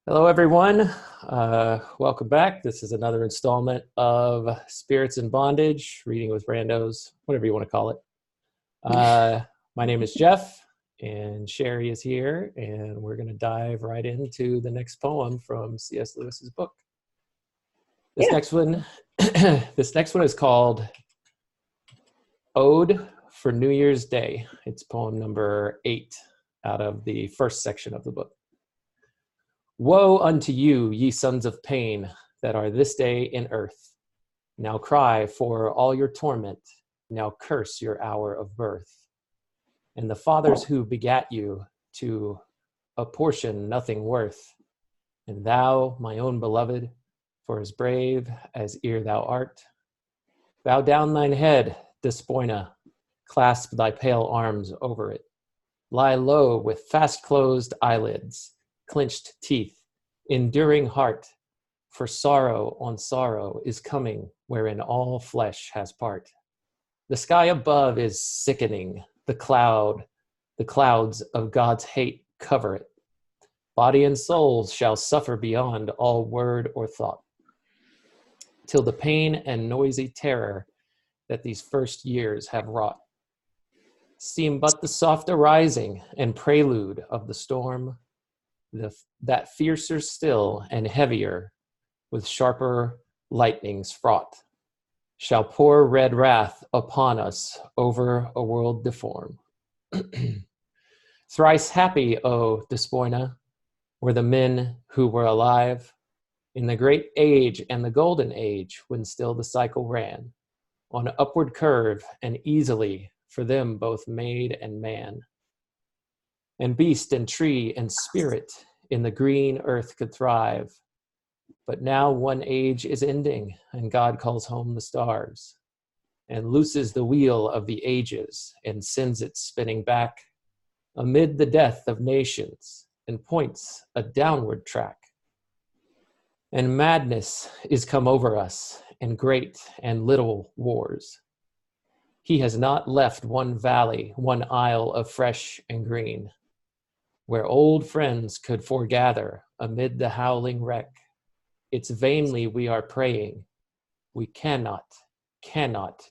Hello, everyone. Welcome back. This is another installment of Spirits in Bondage, reading with Randos, whatever you want to call it. My name is Jeff, and Shari is here, and we're going to dive right into the next poem from C.S. Lewis's book. This next one is called Ode for New Year's Day. It's poem number 8 out of the first section of the book. Woe unto you, ye sons of pain, that are this day in earth. Now cry for all your torment, now curse your hour of birth. And the fathers who begat you to apportion nothing worth. And thou, my own beloved, for as brave as ere thou art, bow down thine head, Despoina, clasp thy pale arms over it. Lie low with fast-closed eyelids, clenched teeth, enduring heart, for sorrow on sorrow is coming, wherein all flesh has part. The sky above is sickening, the clouds of God's hate cover it. Body and souls shall suffer beyond all word or thought, till the pain and noisy terror that these first years have wrought seem but the soft arising and prelude of the storm, that fiercer still and heavier, with sharper lightnings fraught, shall pour red wrath upon us over a world deformed. Thrice happy, O Despoina, were the men who were alive in the great age and the golden age, when still the cycle ran on upward curve and easily for them both maid and man. And beast and tree and spirit in the green earth could thrive. But now one age is ending, and God calls home the stars, and looses the wheel of the ages, and sends it spinning back amid the death of nations, and points a downward track. And madness is come over us, and great and little wars. He has not left one valley, one isle of fresh and green, where old friends could foregather amid the howling wreck. It's vainly we are praying. We cannot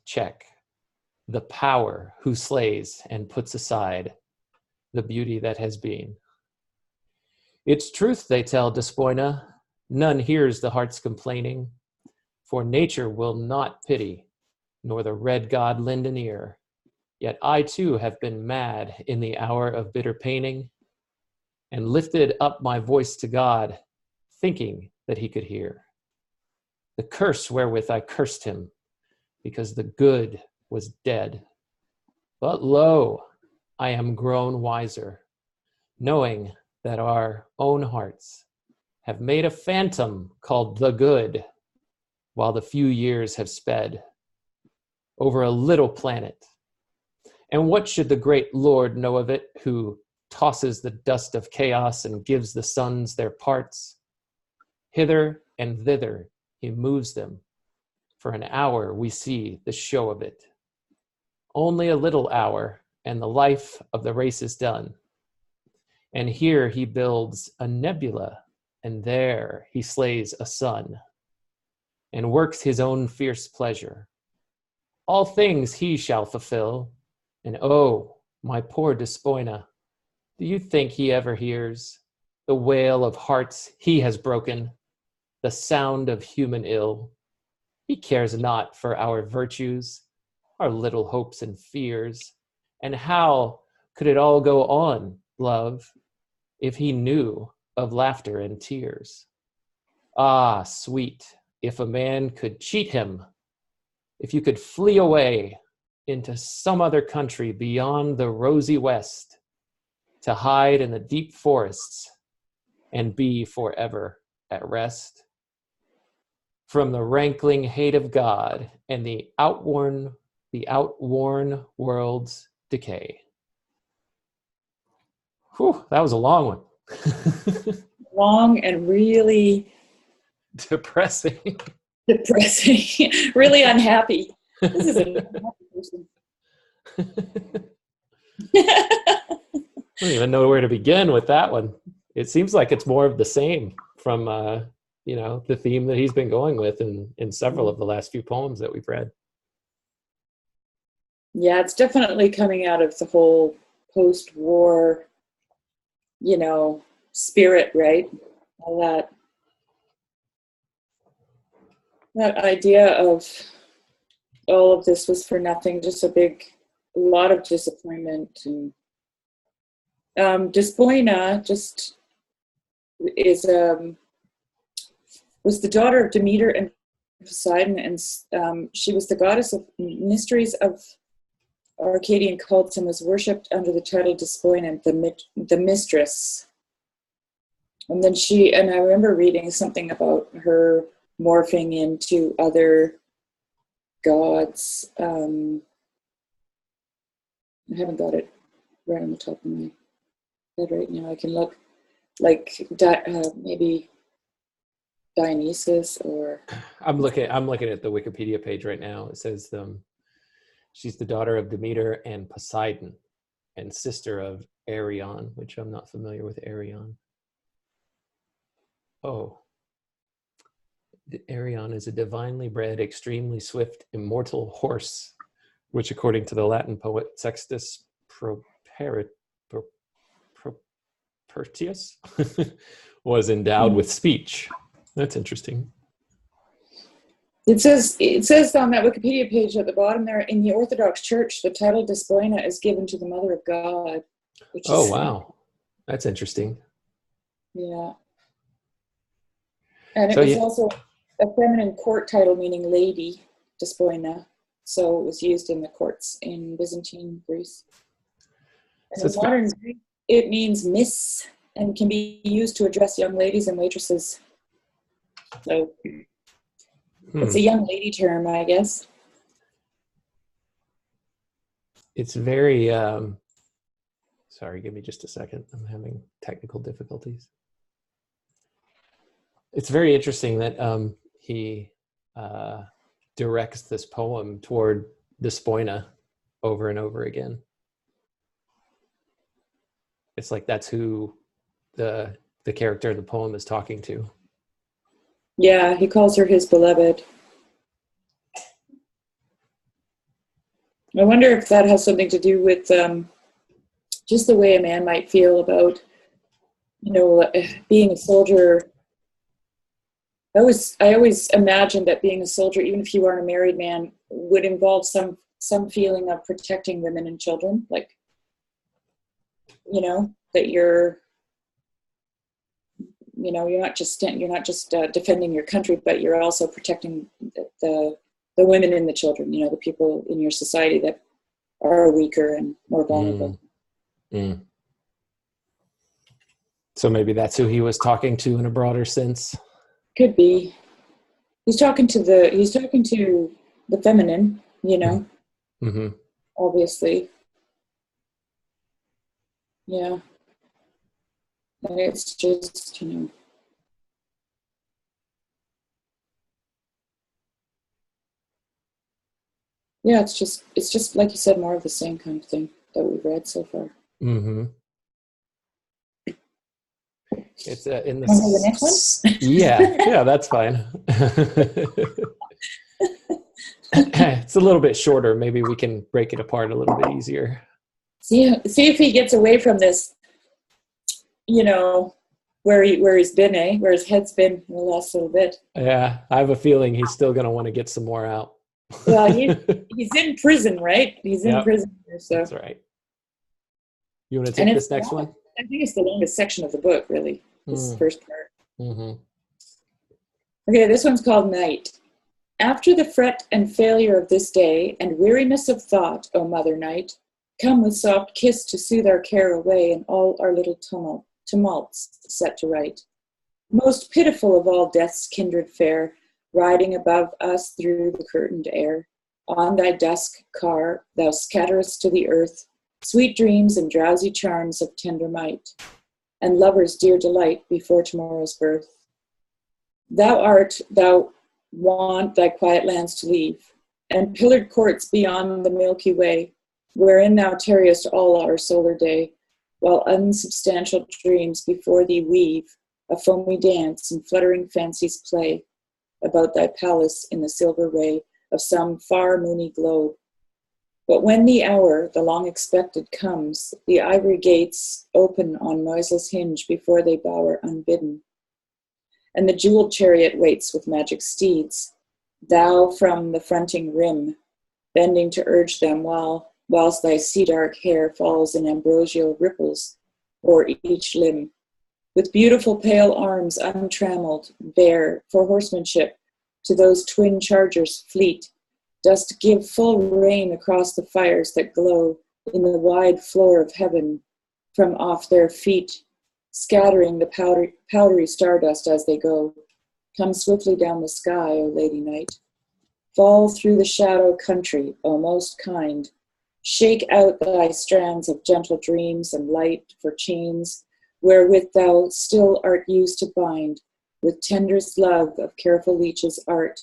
check the power who slays and puts aside the beauty that has been. It's truth, they tell Despoina, none hears the heart's complaining, for nature will not pity, nor the red god lend an ear. Yet I too have been mad in the hour of bitter paining, and lifted up my voice to God, thinking that he could hear the curse wherewith I cursed him, because the good was dead. But lo, I am grown wiser, knowing that our own hearts have made a phantom called the good, while the few years have sped over a little planet. And what should the great Lord know of it, who tosses the dust of chaos and gives the suns their parts? Hither and thither he moves them. For an hour we see the show of it. Only a little hour, and the life of the race is done. And here he builds a nebula, and there he slays a sun, and works his own fierce pleasure. All things he shall fulfill, and oh, my poor Despoina, do you think he ever hears the wail of hearts he has broken, the sound of human ill? He cares not for our virtues, our little hopes and fears. And how could it all go on, love, if he knew of laughter and tears? Ah, sweet, if a man could cheat him, if you could flee away into some other country beyond the rosy west, to hide in the deep forests and be forever at rest from the rankling hate of God and the outworn world's decay. Whew, that was a long one. Long and really depressing. Really unhappy. This is a happy person. I don't even know where to begin with that one. it seems like it's more of the same from the theme that he's been going with in several of the last few poems that we've read. Yeah, it's definitely coming out of the whole post-war, spirit, right? All that idea of all of this was for nothing, just a lot of disappointment. And Despoina just was the daughter of Demeter and Poseidon, and she was the goddess of mysteries of Arcadian cults and was worshipped under the title Despoina, the mistress. And then I remember reading something about her morphing into other gods. I haven't got it right on the top of my head right now. I can look, like maybe Dionysus or. I'm looking at the Wikipedia page right now. It says she's the daughter of Demeter and Poseidon, and sister of Arion, which I'm not familiar with Arion. Oh. Arion is a divinely bred, extremely swift, immortal horse, which, according to the Latin poet Sextus Perseus, was endowed with speech. That's interesting. It says on that Wikipedia page at the bottom there, in the Orthodox Church, the title Despoina is given to the Mother of God. Wow. That's interesting. Yeah. And it was also a feminine court title meaning lady, Despoina. So it was used in the courts in Byzantine Greece. And in modern Greek, it means miss and can be used to address young ladies and waitresses. So it's a young lady term, I guess. It's very, sorry, give me just a second. I'm having technical difficulties. It's very interesting that he directs this poem toward Despoina over and over again. It's like that's who the character in the poem is talking to. Yeah, he calls her his beloved. I wonder if that has something to do with just the way a man might feel about, being a soldier. I always imagined that being a soldier, even if you weren't a married man, would involve some feeling of protecting women and children, like, that you're not just defending your country, but you're also protecting the women and the children, the people in your society that are weaker and more vulnerable. So maybe that's who he was talking to in a broader sense. Could be. He's talking to the feminine, Mm-hmm. Obviously. Yeah. And it's just, yeah, it's just like you said, more of the same kind of thing that we've read so far. Mm-hmm. It's in the next one. Yeah, that's fine. It's a little bit shorter. Maybe we can break it apart a little bit easier. See if he gets away from this, where he's been, where his head's been in the last little bit. Yeah, I have a feeling he's still going to want to get some more out. Well, he's in prison, right? He's in prison here, so that's right. You want to take this next one? I think it's the longest section of the book, really. This first part. Mm-hmm. Okay, this one's called Night. After the fret and failure of this day, and weariness of thought, O Mother Night, come with soft kiss to soothe our care away, and all our little tumults set to right. Most pitiful of all death's kindred fair, riding above us through the curtained air, on thy dusk car thou scatterest to the earth sweet dreams and drowsy charms of tender might, and lovers' dear delight before tomorrow's birth. Thou want thy quiet lands to leave, and pillared courts beyond the Milky Way, wherein thou tarriest all our solar day, while unsubstantial dreams before thee weave a foamy dance and fluttering fancies play about thy palace in the silver ray of some far moony globe. But when the hour, the long expected, comes, the ivory gates open on noiseless hinge before they bower unbidden, and the jeweled chariot waits with magic steeds, thou from the fronting rim, bending to urge them whilst thy sea-dark hair falls in ambrosial ripples o'er each limb. With beautiful pale arms untrammeled, bare for horsemanship, to those twin chargers fleet, dost give full rein across the fires that glow in the wide floor of heaven from off their feet, scattering the powdery stardust as they go. Come swiftly down the sky, O Lady Night. Fall through the shadow country, O most kind. Shake out thy strands of gentle dreams and light for chains wherewith thou still art used to bind with tenderest love of careful leeches art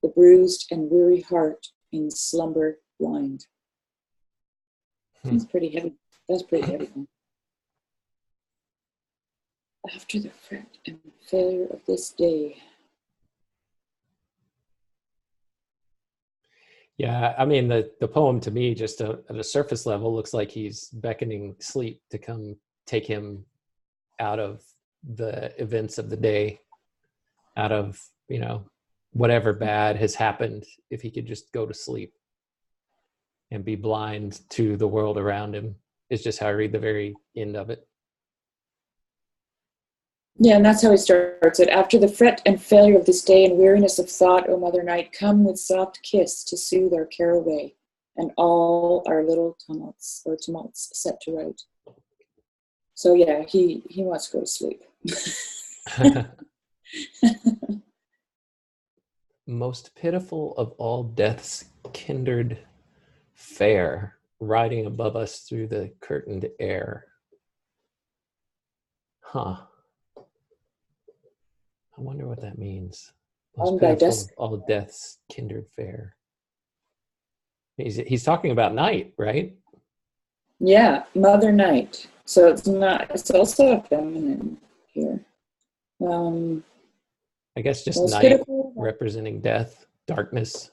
the bruised and weary heart in slumber blind. That's pretty heavy. That's pretty heavy. After the fret and failure of this day. Yeah, I mean, the poem to me, just at a surface level, looks like he's beckoning sleep to come take him out of the events of the day, out of, whatever bad has happened, if he could just go to sleep and be blind to the world around him, is just how I read the very end of it. Yeah, and that's how he starts it. After the fret and failure of this day and weariness of thought, O Mother Night, come with soft kiss to soothe our care away, and all our little tumults set to right. So yeah, he wants to go to sleep. Most pitiful of all death's kindred fair, riding above us through the curtained air. Huh. I wonder what that means. Most pitiful of all death's kindred fair. He's talking about night, right? Yeah, Mother Night. So it's also a feminine here. I guess just night pitiful, representing death, darkness.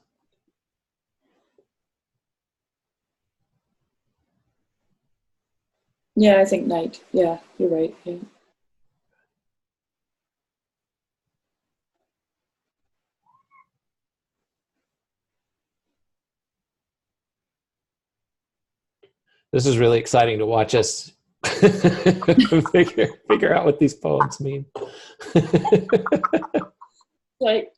Yeah, I think night. Yeah, you're right. Yeah. This is really exciting to watch us figure out what these poems mean. Like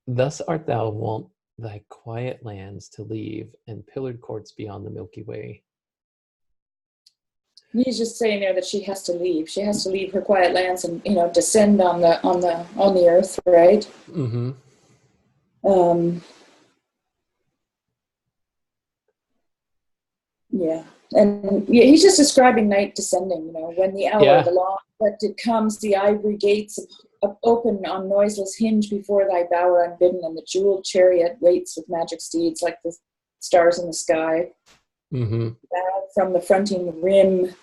thus art thou wont thy quiet lands to leave, and pillared courts beyond the Milky Way. He's just saying there that she has to leave. She has to leave her quiet lands and descend on the earth, right? Mm-hmm. Yeah, and he's just describing night descending. When the hour, the long that it comes, the ivory gates open on noiseless hinge before thy bower unbidden, and the jeweled chariot waits with magic steeds like the stars in the sky. Mm-hmm. From the fronting rim,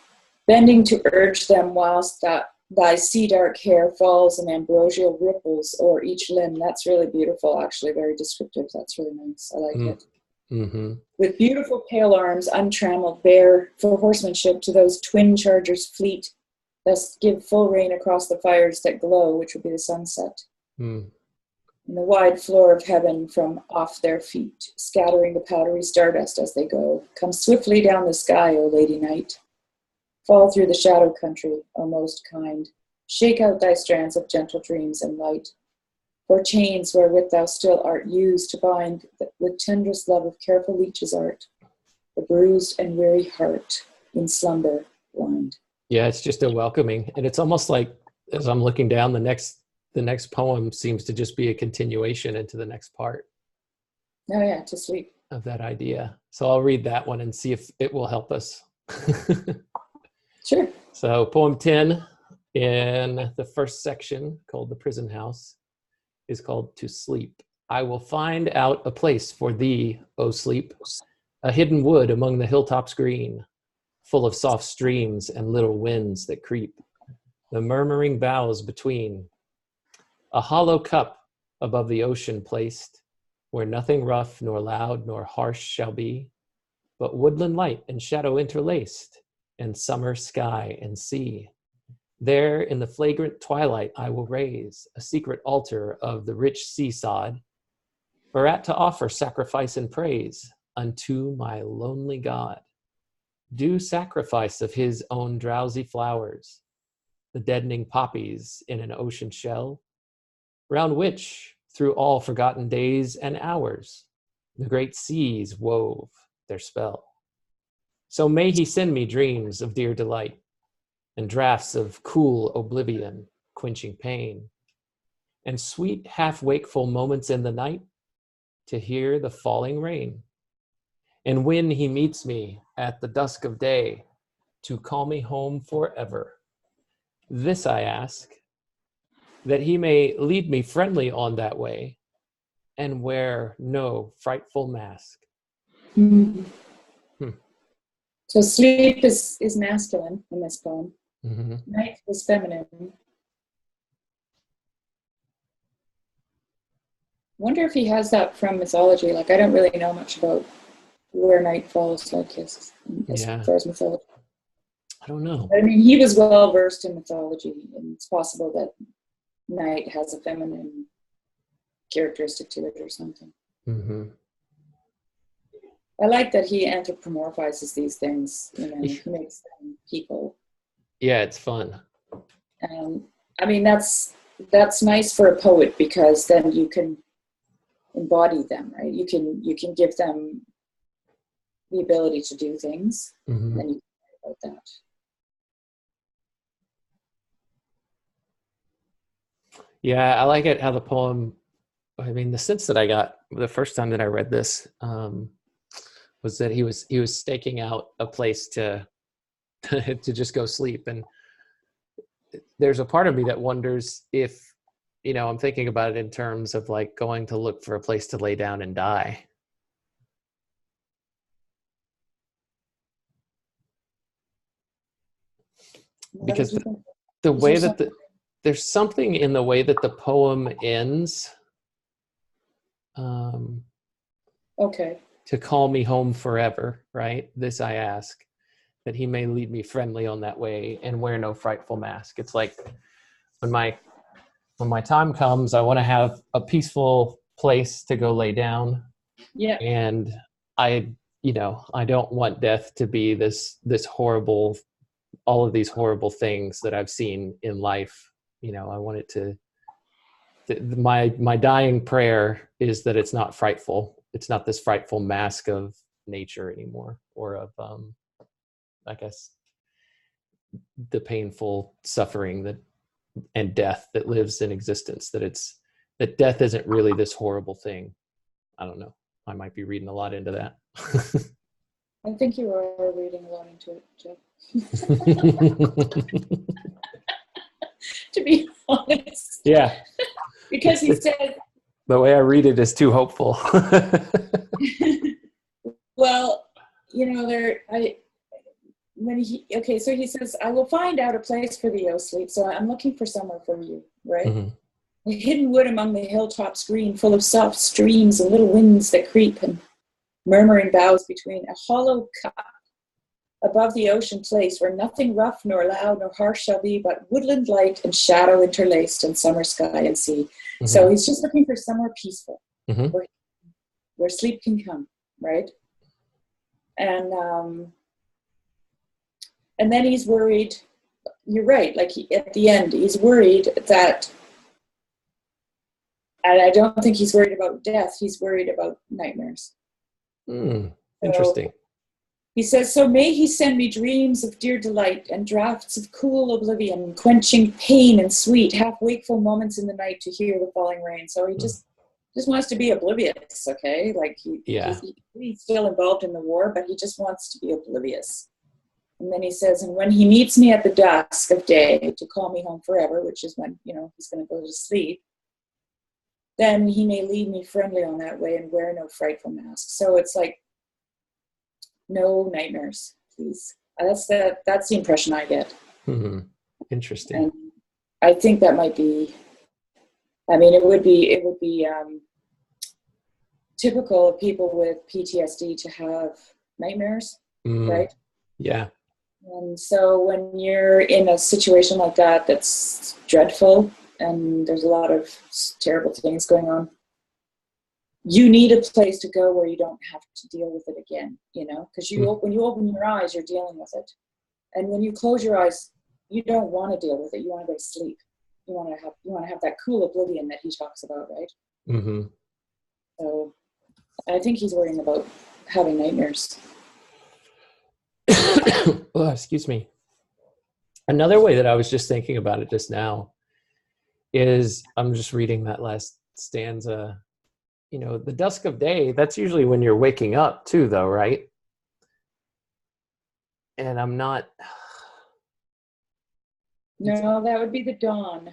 bending to urge them whilst thy sea-dark hair falls in ambrosial ripples o'er each limb. That's really beautiful, actually, very descriptive. That's really nice. I like it. Mm-hmm. With beautiful pale arms untrammeled, bare for horsemanship to those twin chargers fleet, thus give full rein across the fires that glow, which would be the sunset. In the wide floor of heaven from off their feet, scattering the powdery stardust as they go. Come swiftly down the sky, O Lady Night. Fall through the shadow country, O most kind. Shake out thy strands of gentle dreams and light. For chains wherewith thou still art used to bind with tenderest love of careful leeches art, the bruised and weary heart in slumber blind. Yeah, it's just a welcoming. And it's almost like, as I'm looking down, the next poem seems to just be a continuation into the next part. Oh yeah, to sleep. Of that idea. So I'll read that one and see if it will help us. Sure. So poem 10 in the first section, called The Prison House, is called To Sleep. I will find out a place for thee, O sleep, a hidden wood among the hilltops green, full of soft streams and little winds that creep, the murmuring boughs between, a hollow cup above the ocean placed, where nothing rough nor loud nor harsh shall be, but woodland light and shadow interlaced, and summer sky and sea. There in the flagrant twilight I will raise a secret altar of the rich sea sod, whereat to offer sacrifice and praise unto my lonely God. Due sacrifice of his own drowsy flowers, the deadening poppies in an ocean shell, round which, through all forgotten days and hours, the great seas wove their spell. So may he send me dreams of dear delight, and draughts of cool oblivion, quenching pain, and sweet half-wakeful moments in the night to hear the falling rain. And when he meets me at the dusk of day, to call me home forever. This I ask, that he may lead me friendly on that way, and wear no frightful mask. Mm-hmm. So sleep is masculine in this poem. Mm-hmm. Night is feminine. Wonder if he has that from mythology. Like, I don't really know much about where night falls, like his, as far as mythology. I don't know. I mean, he was well versed in mythology, and it's possible that night has a feminine characteristic to it or something. Mm-hmm. I like that he anthropomorphizes these things. You know, he makes them people. Yeah, it's fun. I mean, that's nice for a poet, because then you can embody them, right? You can give them the ability to do things, and then you can write about that. Yeah, I like it how the poem, I mean, the sense that I got the first time that I read this was that he was staking out a place to just go sleep. And there's a part of me that wonders if, you know, I'm thinking about it in terms of like going to look for a place to lay down and die. Because the way that there's something in the way that the poem ends. Okay. To call me home forever, right? This I ask, that he may lead me friendly on that way and wear no frightful mask. It's like when my time comes, I want to have a peaceful place to go lay down. Yeah. And I don't want death to be this horrible, all of these horrible things that I've seen in life. You know, I want it to, my dying prayer is that it's not frightful. It's not this frightful mask of nature anymore, or of, I guess, the painful suffering and death that lives in existence. That death isn't really this horrible thing. I don't know. I might be reading a lot into that. I think you are reading a lot into it, Jeff. To be honest. Yeah. Because he said, the way I read it is too hopeful. Well, you know, so he says, I will find out a place for thee, O sleep. So I'm looking for somewhere for you, right? Mm-hmm. A hidden wood among the hilltops green, full of soft streams and little winds that creep, and murmuring boughs between, a hollow cup above the ocean place, where nothing rough nor loud nor harsh shall be, but woodland light and shadow interlaced, and summer sky and sea. Mm-hmm. So he's just looking for somewhere peaceful, mm-hmm. where sleep can come, right? And then he's worried. You're right. Like at the end, he's worried that, and I don't think he's worried about death. He's worried about nightmares. Interesting. So he says, so may he send me dreams of dear delight, and draughts of cool oblivion, quenching pain and sweet, half-wakeful moments in the night to hear the falling rain. So he just wants to be oblivious, okay? Like he's still involved in the war, but he just wants to be oblivious. And then he says, and when he meets me at the dusk of day to call me home forever, which is when, you know, he's going to go to sleep, then he may lead me friendly on that way and wear no frightful mask. So it's like, no nightmares, please. That's the impression I get. Mm-hmm. Interesting. And I think that might be, I mean, it would be typical of people with PTSD to have nightmares, right? Yeah. And so when you're in a situation like that, that's dreadful, and there's a lot of terrible things going on, you need a place to go where you don't have to deal with it again, because when you open your eyes, you're dealing with it. And when you close your eyes, you don't want to deal with it. You want to go to sleep. You want to have that cool oblivion that he talks about, right? Mm-hmm. So I think he's worrying about having nightmares. Oh, excuse me. Another way that I was just thinking about it just now is, I'm just reading that last stanza, the dusk of day, that's usually when you're waking up too, though, right? And I'm not... No, that would be the dawn.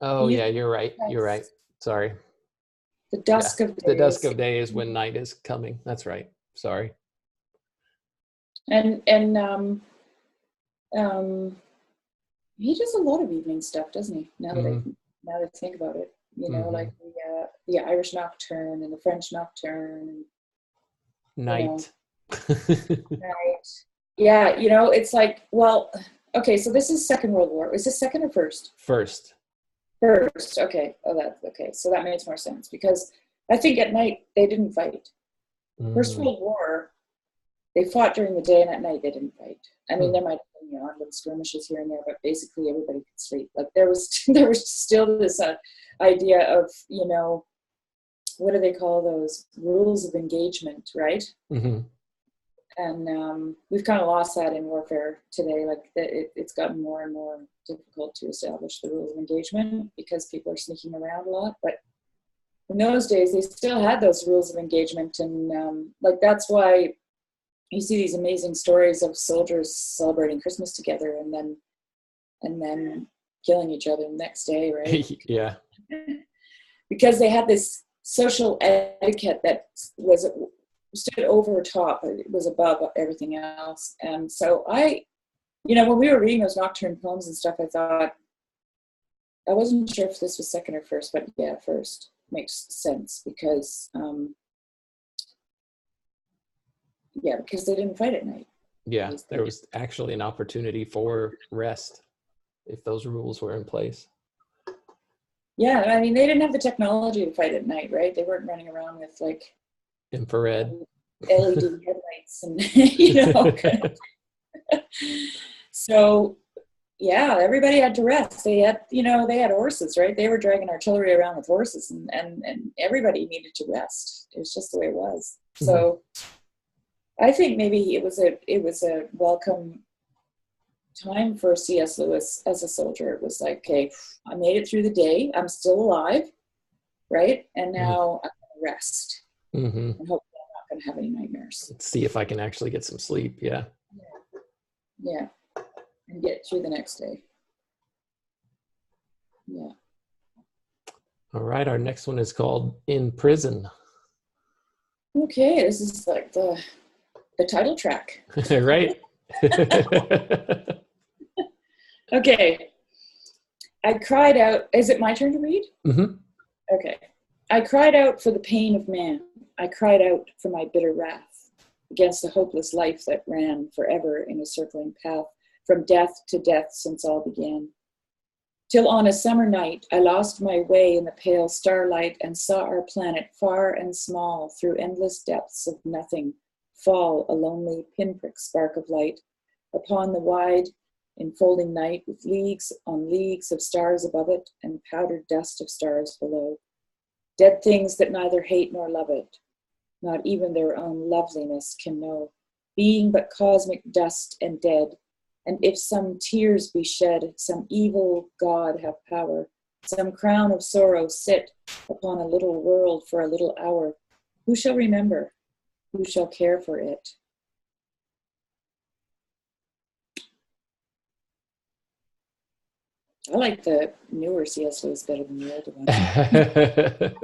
Oh, yeah, you're right. You're right. Sorry. The dusk of day. The dusk of day is when night is coming. That's right. Sorry. And he does a lot of evening stuff, doesn't he? Now that I think about it, like the Irish Nocturne and the French Nocturne. Night. Night. Yeah, it's like, well, okay, so this is Second World War. Is this second or first? First. First, okay. Oh, that's okay. So that makes more sense, because I think at night they didn't fight. First World War, they fought during the day, and at night they didn't fight. I mean, there might have been little skirmishes here and there, but basically everybody could sleep. Like there was still this idea of, what do they call those, rules of engagement, right? Mm-hmm. And we've kind of lost that in warfare today. Like it's gotten more and more difficult to establish the rules of engagement because people are sneaking around a lot. But in those days, they still had those rules of engagement, and that's why you see these amazing stories of soldiers celebrating Christmas together and then killing each other the next day, right? Yeah. Because they had this social etiquette that stood over top. It was above everything else. And so when we were reading those nocturne poems and stuff, I thought, I wasn't sure if this was second or first, but yeah, first makes sense because because they didn't fight at night. Yeah, there was actually an opportunity for rest if those rules were in place. Yeah, I mean, they didn't have the technology to fight at night, right? They weren't running around with like infrared LED headlights and So yeah, everybody had to rest. They had horses, right? They were dragging artillery around with horses, and everybody needed to rest. It was just the way it was. So I think maybe it was a welcome time for C.S. Lewis as a soldier. It was like, okay, I made it through the day. I'm still alive, right? And now I'm going to rest. And hopefully I'm not going to have any nightmares. Let's see if I can actually get some sleep. Yeah. And get through the next day. Yeah. All right. Our next one is called In Prison. Okay. This is like the title track. Right. Okay. I cried out. Is it my turn to read? Mm-hmm. Okay. I cried out for the pain of man. I cried out for my bitter wrath against the hopeless life that ran forever in a circling path from death to death since all began. Till on a summer night, I lost my way in the pale starlight and saw our planet far and small through endless depths of nothing fall a lonely pinprick spark of light upon the wide enfolding night with leagues on leagues of stars above it and powdered dust of stars below. Dead things that neither hate nor love it, not even their own loveliness can know, being but cosmic dust and dead. And if some tears be shed, some evil god have power, some crown of sorrow sit upon a little world for a little hour, who shall remember? Who shall care for it? I like the newer C.S. Lewis better than the older ones.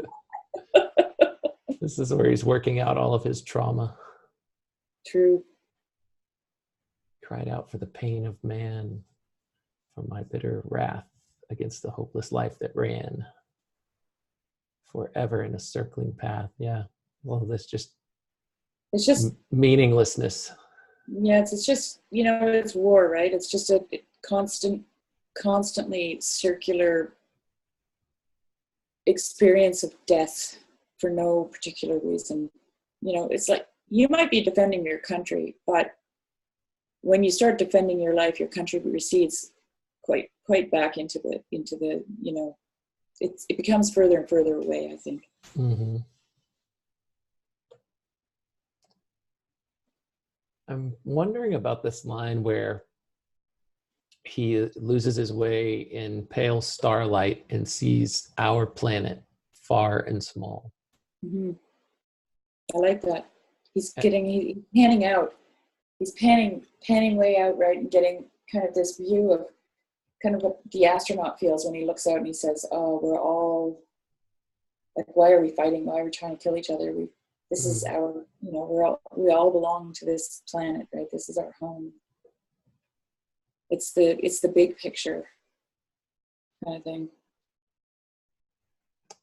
This is where he's working out all of his trauma. True. Cried out for the pain of man, for my bitter wrath against the hopeless life that ran forever in a circling path. Yeah. Well, that's just It's just meaninglessness. Yeah, it's just, it's war, right? It's just a constantly circular experience of death for no particular reason. It's like you might be defending your country, but when you start defending your life, your country recedes quite back into the it becomes further and further away, I think. Mm-hmm. I'm wondering about this line where he loses his way in pale starlight and sees our planet far and small. Mm-hmm. I like that. He's panning out. He's panning way out, right, and getting kind of this view of kind of what the astronaut feels when he looks out and he says, "Oh, we're all like, why are we fighting? Why are we trying to kill each other? This is our, we all belong to this planet, right? This is our home." It's the big picture kind of thing.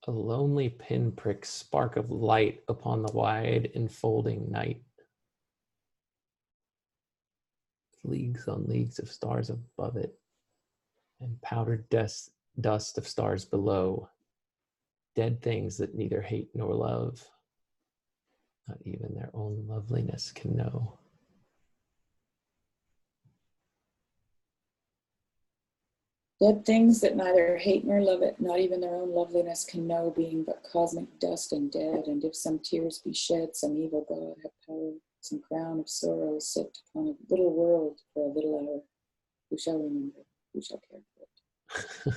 A lonely pinprick spark of light upon the wide enfolding night. Leagues on leagues of stars above it, and powdered dust of stars below. Dead things that neither hate nor love, not even their own loveliness can know. Dead things that neither hate nor love it, not even their own loveliness can know, being but cosmic dust and dead. And if some tears be shed, some evil god have power, some crown of sorrow sit upon a little world for a little hour. Who shall remember? Who shall care for it?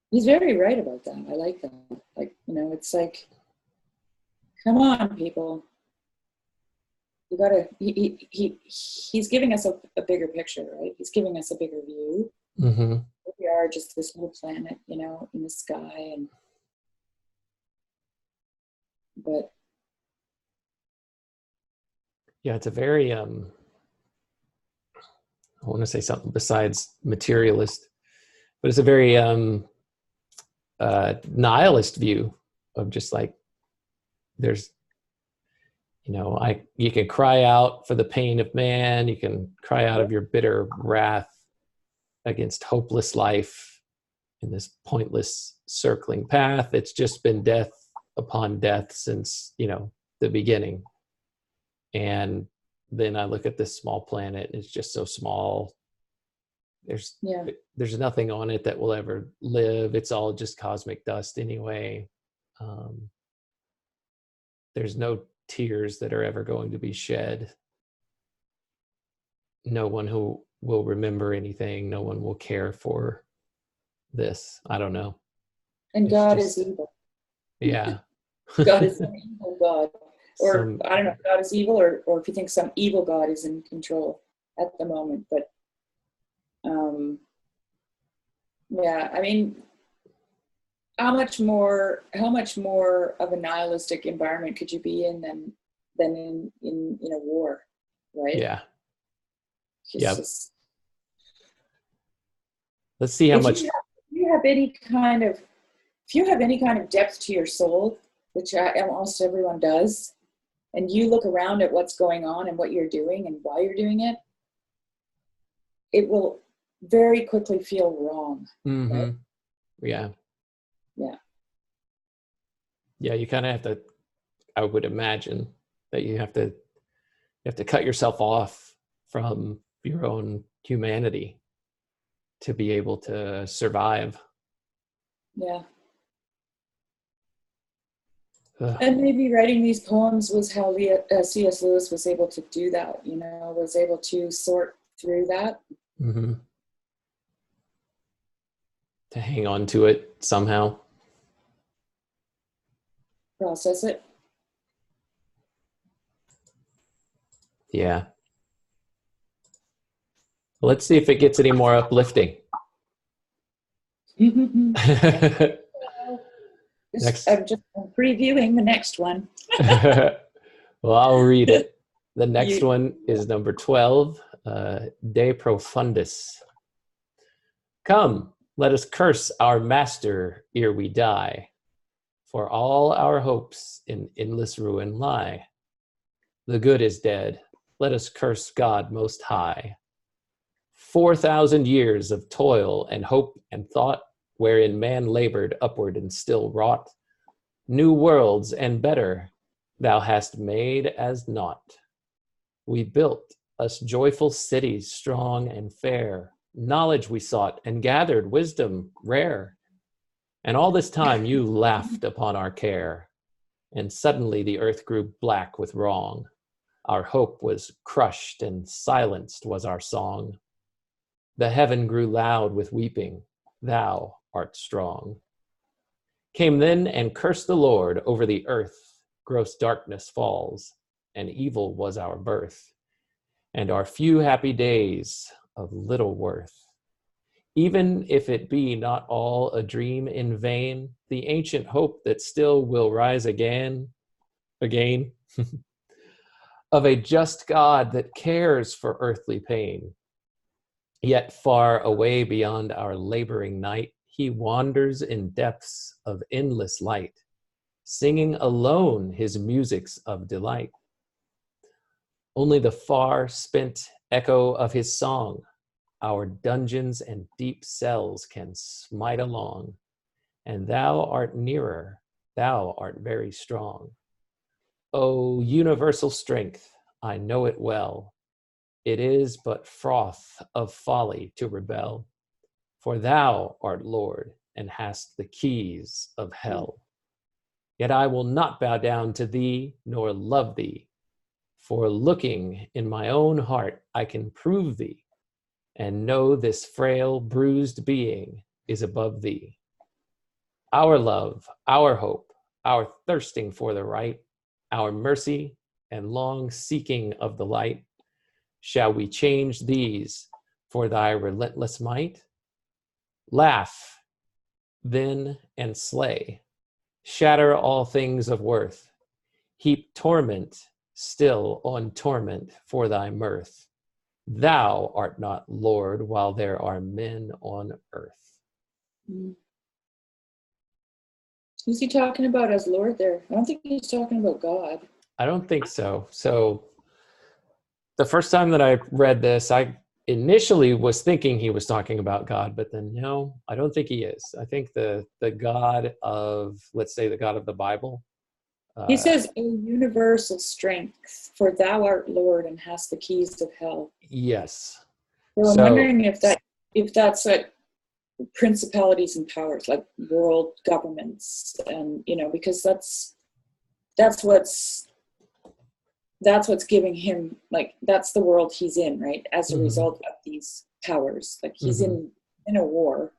He's very right about that. I like that. Like, it's like, come on, people. You gotta. He's giving us a bigger picture, right? He's giving us a bigger view. Mm-hmm. We are just this little planet, in the sky, but Yeah, it's a very I want to say something besides materialist, but it's a very nihilist view of just like there's you can cry out for the pain of man, you can cry out of your bitter wrath against hopeless life in this pointless circling path. It's just been death upon death since the beginning. And then I look at this small planet, it's just so small. There's nothing on it that will ever live. It's all just cosmic dust anyway. There's no tears that are ever going to be shed. No one who will remember anything. No one will care for this. I don't know. And God is evil. Yeah. God is an evil God. Or I don't know if God is evil or if you think some evil God is in control at the moment. But yeah, I mean, how much more of a nihilistic environment could you be in than in a war, right? Yeah. Yeah. Let's see how much. If you have any kind of depth to your soul, which almost everyone does, and you look around at what's going on and what you're doing and why you're doing it, it will very quickly feel wrong. Mm-hmm. Right? Yeah. Yeah. Yeah, you kind of have to, I would imagine that you have to cut yourself off from your own humanity to be able to survive. Yeah. And maybe writing these poems was how C.S. Lewis was able to do that, was able to sort through that. Mm-hmm. To hang on to it somehow. Process it. Yeah. Let's see if it gets any more uplifting. Next. I'm just previewing the next one. Well, I'll read it. The next You- one is number 12, De Profundis. Come, let us curse our master ere we die, for all our hopes in endless ruin lie. The good is dead, let us curse God most high. 4,000 years of toil and hope and thought, wherein man labored upward and still wrought. New worlds and better thou hast made as naught. We built us joyful cities strong and fair. Knowledge we sought and gathered wisdom rare. And all this time you laughed upon our care. And suddenly the earth grew black with wrong. Our hope was crushed and silenced was our song. The heaven grew loud with weeping. Thou art strong. Came then and cursed the Lord over the earth. Gross darkness falls, and evil was our birth, and our few happy days of little worth. Even if it be not all a dream in vain, the ancient hope that still will rise again, of a just God that cares for earthly pain. Yet far away beyond our laboring night, he wanders in depths of endless light, singing alone his musics of delight. Only the far spent echo of his song our dungeons and deep cells can smite along, and thou art nearer, thou art very strong. O universal strength, I know it well, it is but froth of folly to rebel, for thou art Lord and hast the keys of hell. Yet I will not bow down to thee nor love thee, for looking in my own heart I can prove thee, and know this frail, bruised being is above thee. Our love, our hope, our thirsting for the right, our mercy and long seeking of the light, shall we change these for thy relentless might? Laugh, then, and slay. Shatter all things of worth. Heap torment still on torment for thy mirth. Thou art not Lord while there are men on earth. Who's he talking about as Lord there? I don't think he's talking about God. I don't think so. So the first time that I read this, I initially was thinking he was talking about God, but then no, I don't think he is. I think the God of, let's say, the God of the Bible. He says, a universal strength, for thou art Lord and hast the keys of hell. Yes. So I'm wondering if that's like principalities and powers, like world governments, and because that's what's giving him, like, that's the world he's in, right? As a result of these powers, like he's in a war.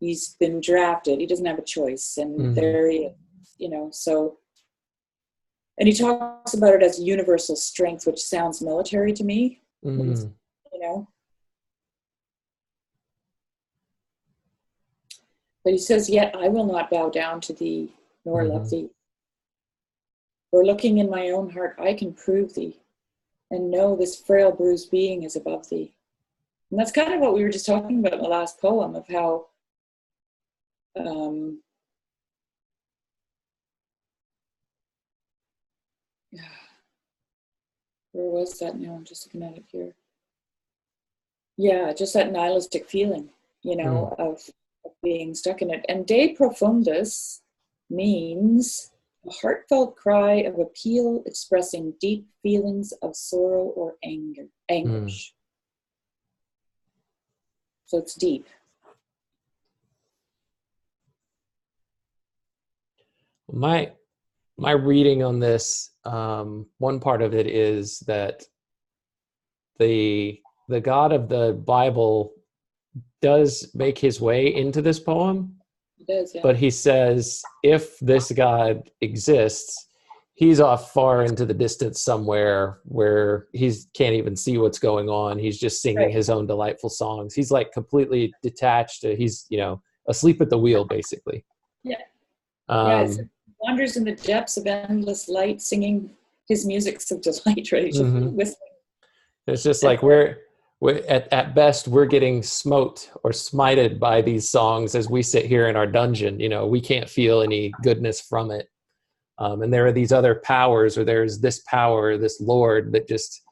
He's been drafted. He doesn't have a choice, and there he is, so. And he talks about it as universal strength, which sounds military to me, But he says, yet I will not bow down to thee, nor love thee. For looking in my own heart, I can prove thee, and know this frail, bruised being is above thee. And that's kind of what we were just talking about in the last poem, of how where was that now? I'm just looking at it here. Yeah, just that nihilistic feeling, of being stuck in it. And De Profundis means a heartfelt cry of appeal expressing deep feelings of sorrow or anguish. So it's deep. My reading on this, one part of it is that the God of the Bible does make his way into this poem. It does, yeah. But he says if this God exists, he's off far into the distance somewhere where he can't even see what's going on. He's just singing his own delightful songs. He's like completely detached. He's, asleep at the wheel, basically. Yeah. Yeah, it Um, wanders in the depths of endless light, singing his musics of delight, right? mhm. Whistling. It's just like we're at best we're getting smote or smited by these songs as we sit here in our dungeon. You know, we can't feel any goodness from it. And there are these other powers, or there's this power, this Lord that just,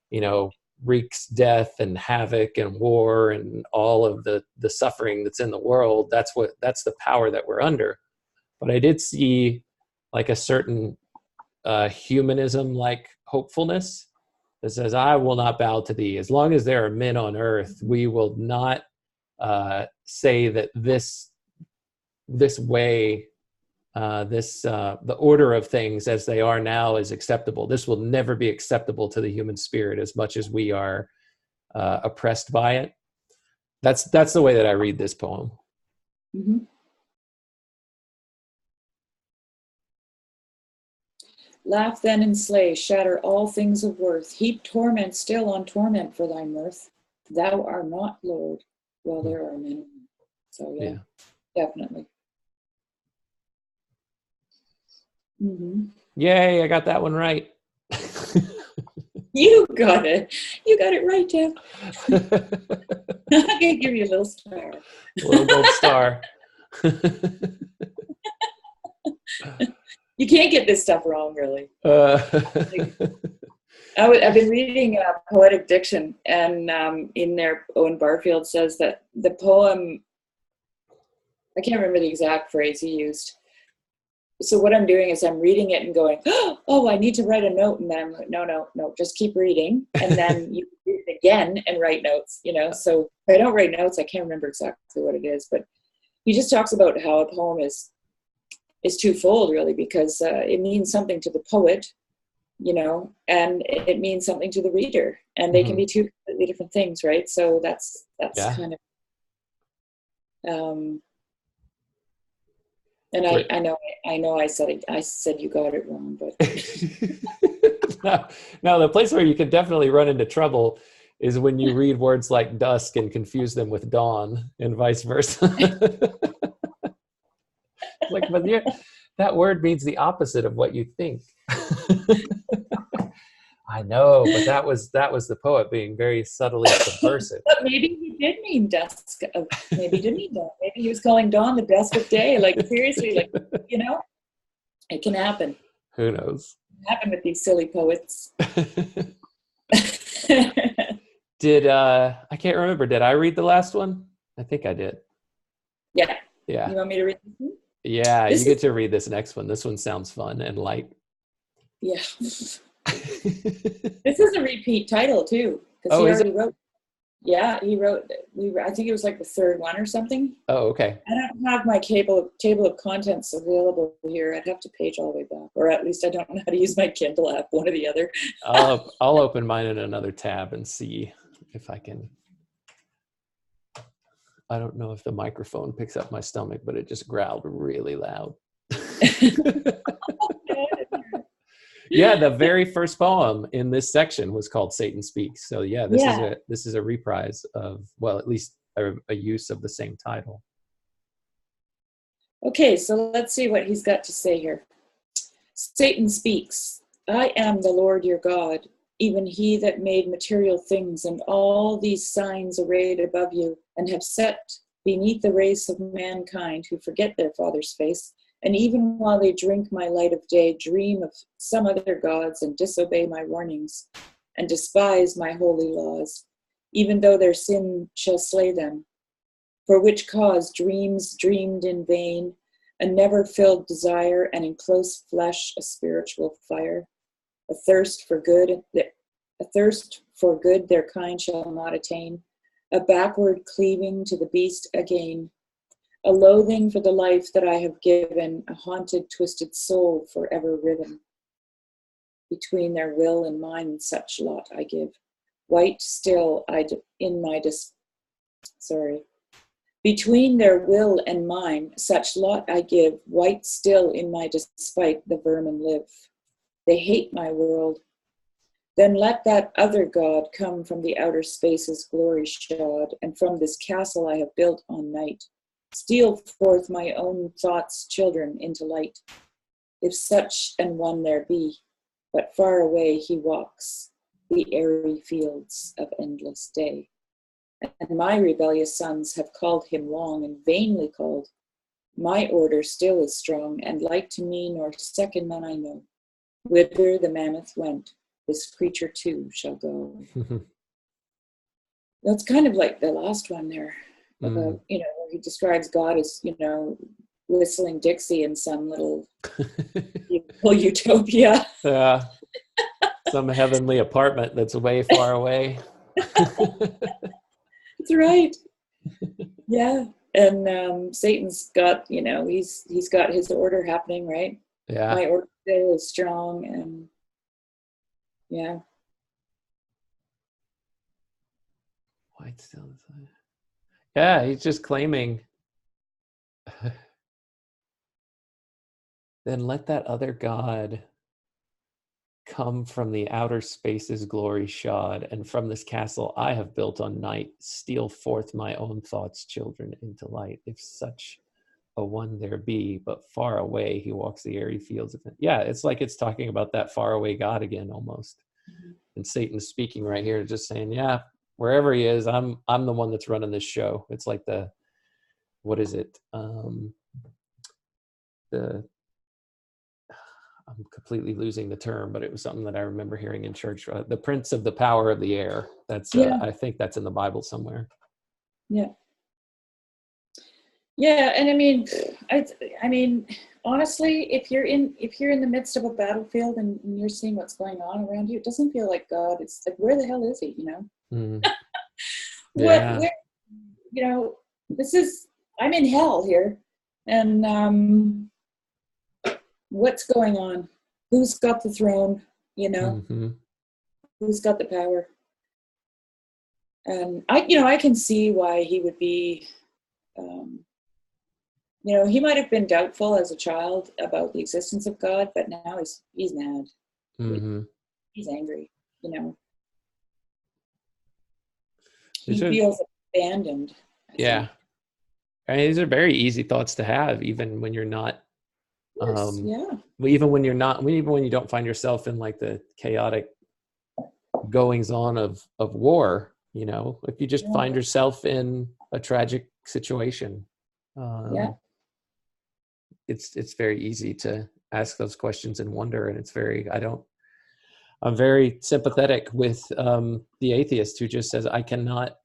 you know, wreaks death and havoc and war and all of the suffering that's in the world. That's the power that we're under. But I did see like a certain humanism, like hopefulness that says, I will not bow to thee. As long as there are men on earth, we will not say that this way, the order of things as they are now is acceptable. This will never be acceptable to the human spirit as much as we are oppressed by it. That's the way that I read this poem. Mm-hmm. Laugh then and slay, shatter all things of worth, heap torment still on torment for thy mirth. Thou art not Lord, while there are many. So yeah. Definitely. Mm-hmm. Yay, I got that one right. You got it. You got it right, Jeff. I'm going to give you a little star. A little gold star. You can't get this stuff wrong, really. I've been reading Poetic Diction, and in there, Owen Barfield says that the poem, I can't remember the exact phrase he used. So what I'm doing is I'm reading it and going, oh, I need to write a note. And then I'm like, no, just keep reading. And then you read it again and write notes, you know. So if I don't write notes, I can't remember exactly what it is. But he just talks about how a poem is twofold, really, because it means something to the poet, you know, and it means something to the reader. And they can be two completely different things, right? So that's kind of... And I know I said you got it wrong, but no, the place where you can definitely run into trouble is when you read words like dusk and confuse them with dawn and vice versa. Like, but that word means the opposite of what you think. I know, but that was the poet being very subtly subversive. But maybe he did mean dusk. Maybe he didn't mean dawn. Maybe he was calling dawn the dusk of day. Like, seriously, like, you know, it can happen. Who knows? It can happen with these silly poets. Did I can't remember. Did I read the last one? I think I did. Yeah. Yeah. You want me to read this one? Yeah, you get to read this next one. This one sounds fun and light. Yeah. This is a repeat title too, because he already wrote. Yeah, he wrote. I think it was like the third one or something. Oh, okay. I don't have my table of contents available here. I'd have to page all the way back, or at least I don't know how to use my Kindle app. One or the other. I'll open mine in another tab and see if I can. I don't know if the microphone picks up my stomach, but it just growled really loud. Yeah, the very first poem in this section was called Satan Speaks. So yeah, this is a reprise of, well, at least a use of the same title. Okay, so let's see what he's got to say here. Satan speaks. I am the Lord your God, even he that made material things and all these signs arrayed above you, and have set beneath the race of mankind who forget their Father's face, and even while they drink my light of day, dream of some other gods and disobey my warnings, and despise my holy laws, even though their sin shall slay them. For which cause dreams dreamed in vain, a never-filled desire, and in close flesh a spiritual fire, a thirst for good their kind shall not attain, a backward cleaving to the beast again, a loathing for the life that I have given, a haunted, twisted soul forever riven. Between their will and mine, such lot I give. White still Between their will and mine, such lot I give. White still in my despite the vermin live. They hate my world. Then let that other God come from the outer spaces glory shod, and from this castle I have built on night. steal forth my own thoughts' children into light. If such an one there be, but far away he walks the airy fields of endless day. And my rebellious sons have called him long and vainly called. My order still is strong, and like to me nor second none I know. Whither the mammoth went, this creature too shall go. That's kind of like the last one there, about, you know, where he describes God as, you know, whistling Dixie in some little utopia. Yeah. Some heavenly apartment that's way far away. That's right. Yeah. And Satan's got, you know, he's got his order happening, right? Yeah. My order still is strong, and yeah. White still. Yeah, he's just claiming. Then let that other God come from the outer spaces glory shod, and from this castle I have built on night, steal forth my own thoughts' children into light. If such a one there be, but far away he walks the airy fields of it. Yeah, it's like it's talking about that far away God again almost. Mm-hmm. And Satan's speaking right here, just saying, yeah, wherever he is, I'm the one that's running this show. It's like the, what is it? I'm completely losing the term, but it was something that I remember hearing in church. The prince of the power of the air. That's I think that's in the Bible somewhere. Yeah. Yeah, and I mean, honestly, if you're in the midst of a battlefield and you're seeing what's going on around you, it doesn't feel like God. It's like, where the hell is he? You know. Mm. Yeah. Where, you know, I'm in hell here, and what's going on? Who's got the throne? You know, who's got the power? And I can see why he would be. You know, he might have been doubtful as a child about the existence of God, but now he's mad. Mm-hmm. He's angry. You know, he feels abandoned. I think. I mean, these are very easy thoughts to have, even when you're not. Yes, even when you don't find yourself in like the chaotic goings on of war. You know, if you just find yourself in a tragic situation. It's very easy to ask those questions and wonder, and I'm very sympathetic with the atheist who just says I cannot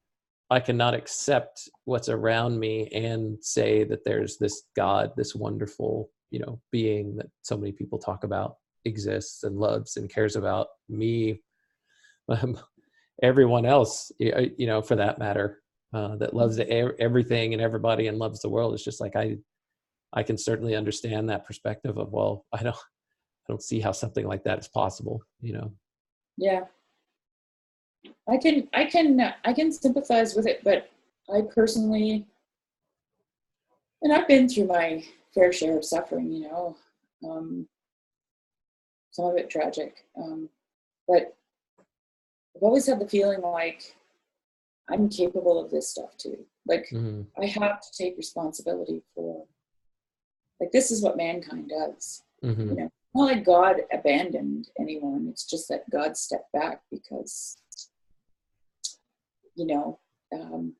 accept what's around me and say that there's this God, this wonderful, you know, being that so many people talk about exists and loves and cares about me, everyone else, you know, for that matter, that loves everything and everybody and loves the world. It's just like I can certainly understand that perspective of, well, I don't see how something like that is possible, you know? Yeah. I can sympathize with it, but I personally, and I've been through my fair share of suffering, you know, some of it tragic, but I've always had the feeling like I'm capable of this stuff too. Like I have to take responsibility for, like, this is what mankind does. You know, not like God abandoned anyone. It's just that God stepped back because, you know,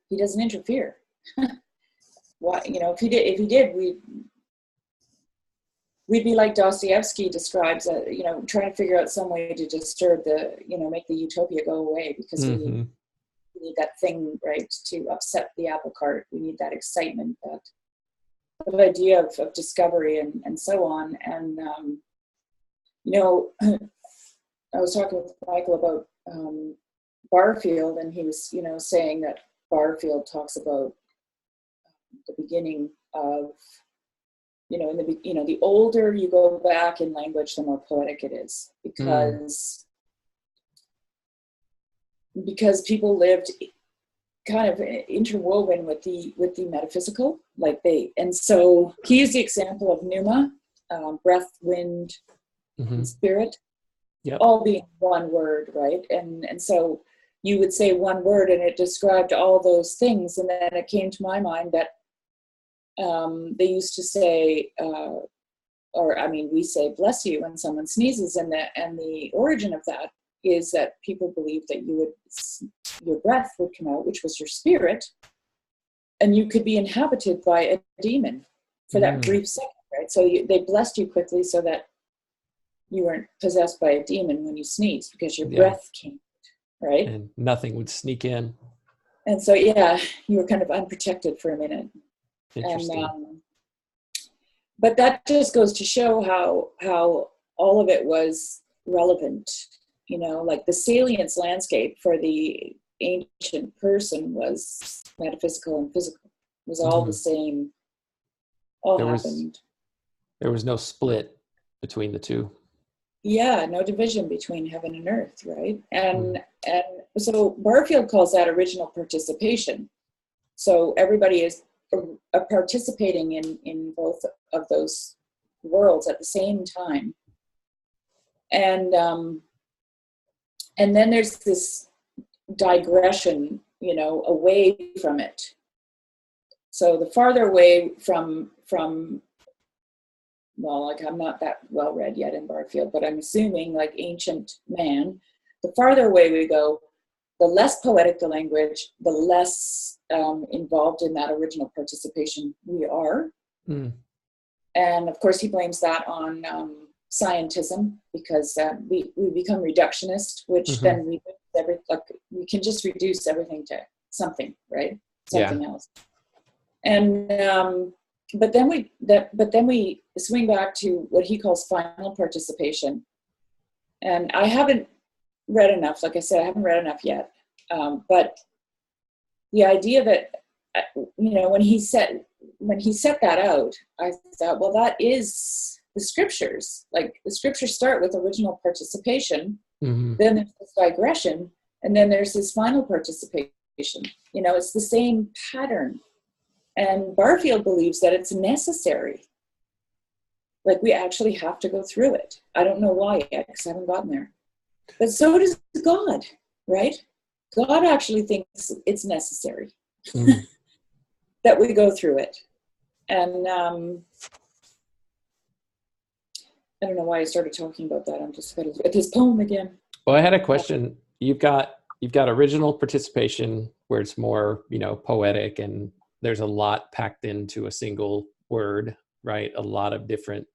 he doesn't interfere. Why, you know, if he did, we'd be like Dostoevsky describes, you know, trying to figure out some way to disturb make the utopia go away, because we need that thing, right, to upset the apple cart. We need that excitement, that idea of discovery and so on. And, you know, I was talking with Michael about Barfield, and he was, you know, saying that Barfield talks about the beginning of, you know, the older you go back in language, the more poetic it is, because people lived kind of interwoven with the metaphysical, and so he used the example of pneuma, breath, wind, and spirit, all being one word, right? And so you would say one word and it described all those things, and then it came to my mind that They used to say, we say bless you when someone sneezes, and the origin of that is that people believed that your breath would come out, which was your spirit, and you could be inhabited by a demon for that brief second, right? So they blessed you quickly so that you weren't possessed by a demon when you sneezed, because your breath came out, right? And nothing would sneak in. And so, you were kind of unprotected for a minute. Interesting. But that just goes to show how all of it was relevant, like the salience landscape for the ancient person was metaphysical and physical. It was all the same, happened. There was no split between the two. Yeah, no division between heaven and earth, right? And so Barfield calls that original participation. So everybody is participating in both of those worlds at the same time. And then there's this digression, away from it. So the farther away from I'm not that well read yet in Barfield, but I'm assuming like ancient man, the farther away we go, the less poetic the language, the less involved in that original participation we are. And of course he blames that on scientism, because we become reductionist, which then we can just reduce everything to something, right? Something else. And but then we swing back to what he calls final participation. And I haven't read enough. Like I said, I haven't read enough yet. But the idea that, when he set that out, I thought, well, that is the scriptures. Like the scriptures start with original participation, then there's this digression, and then there's this final participation. It's the same pattern. And Barfield believes that it's necessary. Like we actually have to go through it. I don't know why yet, because I haven't gotten there. But so does God, right? God actually thinks it's necessary that we go through it. And I don't know why I started talking about that. I'm just going to read this poem again. Well, I had a question. You've got original participation where it's more, poetic, and there's a lot packed into a single word, right? A lot of different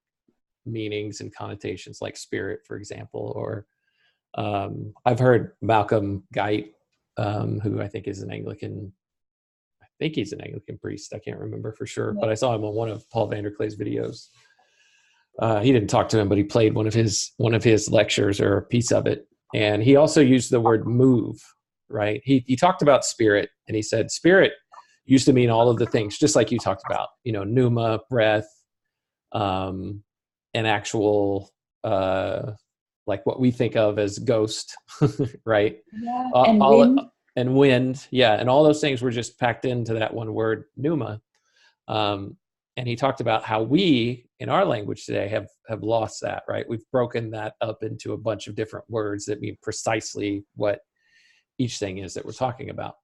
meanings and connotations, like spirit, for example. Or I've heard Malcolm Guite, who I think is an Anglican. I think he's an Anglican priest. I can't remember for sure, but I saw him on one of Paul Vanderklay's videos. He didn't talk to him, but he played one of his lectures or a piece of it. And he also used the word move, right? He talked about spirit, and he said spirit used to mean all of the things, just like you talked about, pneuma, breath, an actual, like what we think of as ghost, right? Yeah, and wind. And wind, yeah. And all those things were just packed into that one word, pneuma. And he talked about how we, in our language today, have lost that, right? We've broken that up into a bunch of different words that mean precisely what each thing is that we're talking about.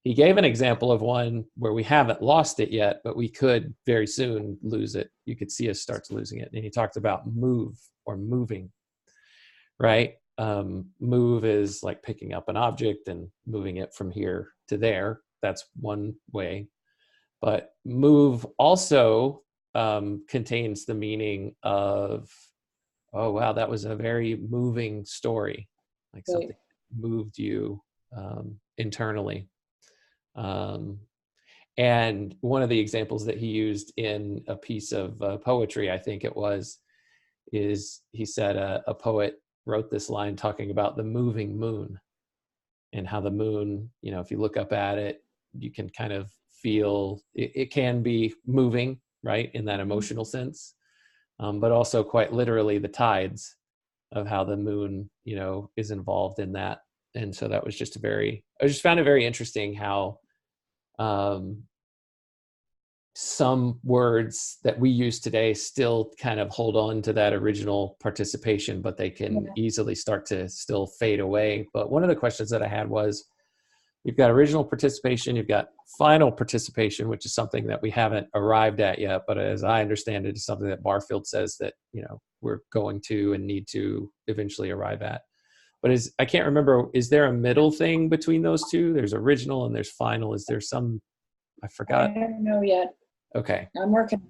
He gave an example of one where we haven't lost it yet, but we could very soon lose it. You could see us start losing it. And he talked about move or moving, right? Move is like picking up an object and moving it from here to there. That's one way. But move also contains the meaning of, oh, wow, that was a very moving story. Like something moved you internally. And one of the examples that he used in a piece of poetry, I think it was, is he said a poet wrote this line talking about the moving moon, and how the moon, if you look up at it, you can kind of feel it can be moving, right, in that emotional sense, but also quite literally the tides of how the moon, is involved in that. And so that was just I just found it very interesting how some words that we use today still kind of hold on to that original participation, but they can easily start to still fade away. But one of the questions that I had was, You've got original participation, you've got final participation, which is something that we haven't arrived at yet, but as I understand it, is something that Barfield says that, we're going to and need to eventually arrive at. But I can't remember, is there a middle thing between those two? There's original and there's final. Is there some, I forgot. I don't know yet. Okay. I'm working.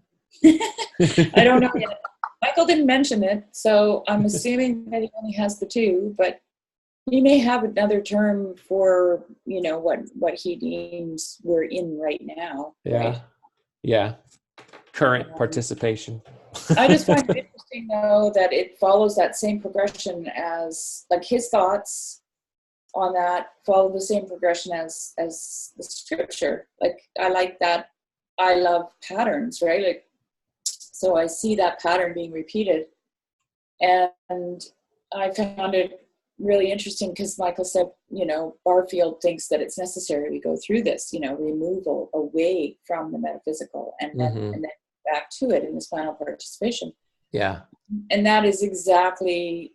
I don't know yet. Michael didn't mention it, so I'm assuming that he only has the two, but he may have another term for, what he deems we're in right now. Yeah. Right? Yeah. Current participation. I just find it interesting, though, that it follows that same progression as, like, his thoughts on that follow the same progression as the scripture. Like, I like that. I love patterns, right? Like, so I see that pattern being repeated. And I found it really interesting because Michael said, Barfield thinks that it's necessary we go through this, removal away from the metaphysical and then back to it in this final participation. Yeah. And that is exactly,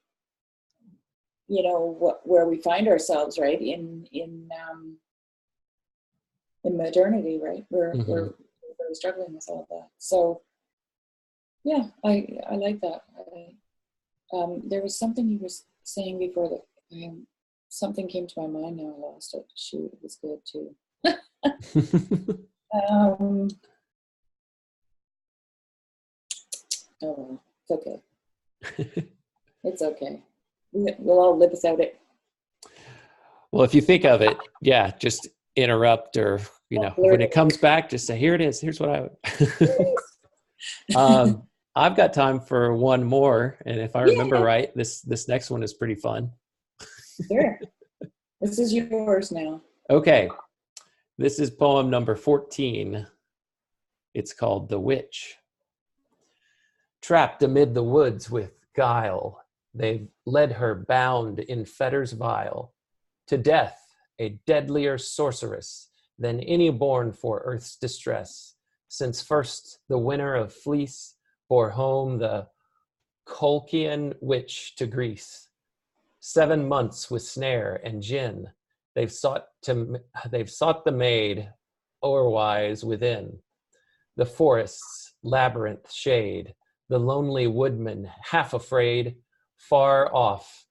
where we find ourselves, right? In modernity, right? We're struggling with all of that. So yeah, I like that. There was something he was saying before that something came to my mind. Now I lost it. Shoot, it was good too. Oh, it's okay. It's okay. We'll all live without it. Well, if you think of it, yeah, just interrupt or, when it comes back, just say, here it is. Here's what I've got time for one more. And if I remember right, this next one is pretty fun. Sure. This is yours now. Okay. This is poem number 14. It's called The Witch. Trapped amid the woods with guile, they've led her bound in fetters vile, to death, a deadlier sorceress than any born for earth's distress, since first the winner of fleece bore home the Colchian witch to Greece. 7 months with snare and gin, they've sought the maid o'erwise within the forest's labyrinth shade. The lonely woodman, half afraid, far off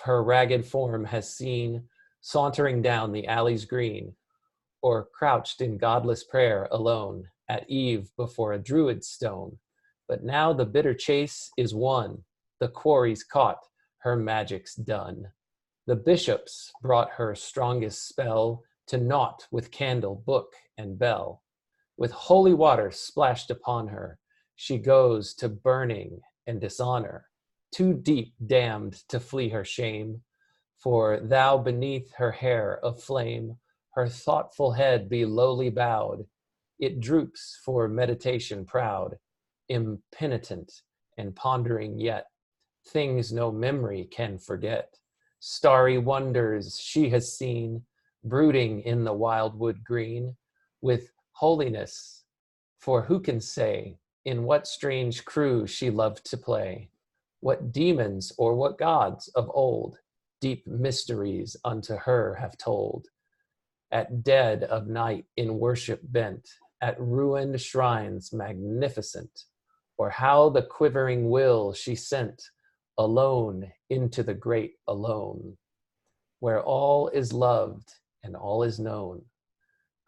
her ragged form has seen, sauntering down the alleys green, or crouched in godless prayer alone, at eve before a druid stone. But now the bitter chase is won, the quarry's caught, her magic's done. The bishops brought her strongest spell to naught with candle, book, and bell. With holy water splashed upon her, she goes to burning and dishonor, too deep damned to flee her shame. For thou beneath her hair of flame, her thoughtful head be lowly bowed. It droops for meditation proud, impenitent and pondering yet, things no memory can forget. Starry wonders she has seen, brooding in the wildwood green, with holiness, for who can say in what strange crew she loved to play, what demons or what gods of old deep mysteries unto her have told, at dead of night in worship bent, at ruined shrines magnificent, or how the quivering will she sent alone into the great alone, where all is loved and all is known.